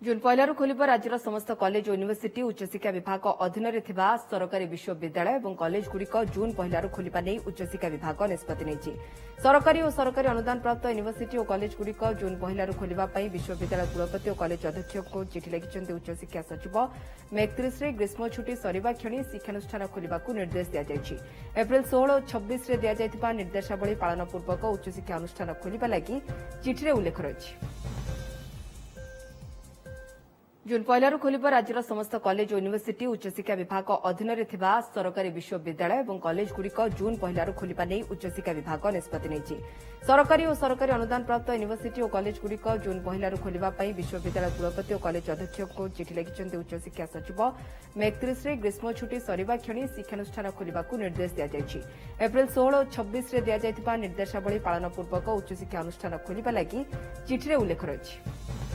जून पहलू खोल राज्यर समस्त कॉलेज और यूनिवर्सिटी उच्चशिक्षा विभाग अधीन सरकारी विश्वविद्यालय और कॉलेजगुड़िक जून पहलू खोलने नहीं उच्चशिक्षा विभाग निष्पत्ति नहीं। सरकारी और सरकारी अनुदान प्राप्त यूनिवर्सिटी और कॉलेजगुड़िक जून पहलू खोलने विश्वविद्यालय कुलपति और कॉलेज अध्यक्ष को चिठी लिखिं उच्चशिक्षा सचिव। मे 31 ग्रीष्म छुट्टी सरिबा क्षणी शिक्षानुष्ठान खोलने निर्देश दिया। एप्रिल 16 और 26 दिया निर्देशावली पालन पूर्वक उच्चशिक्षा अनुष्ठान खोलने लगी चिठी उल्लेख रही। जून पहलू खोल राज्यर समस्त कॉलेज और यूनिवर्सिटी उच्चशिक्षा विभाग अधीन सरकारी विश्वविद्यालय और कॉलेजगुड़िक जून पहलू खोलने नहीं उच्चशिक्षा विभाग निष्पत्ति नहीं। सरकारी और सरकारी अनुदान प्राप्त यूनिवर्सिटी और कॉलेजगुड़िक जून पहलू खोलने विश्वविद्यालय कुलपति और कॉलेज अध्यक्ष को चिठी लिखिं उच्चशिक्षा सचिव। मे 31 ग्रीष्म छुट्टी सरिबा क्षणी शिक्षानुष्ठान खोलने निर्देश दिया। एप्रिल 16 और 26 दिया निर्देशावली पालन पूर्वक उच्चशिक्षा अनुष्ठान खोलने लगी चिठी उल्लेख रही।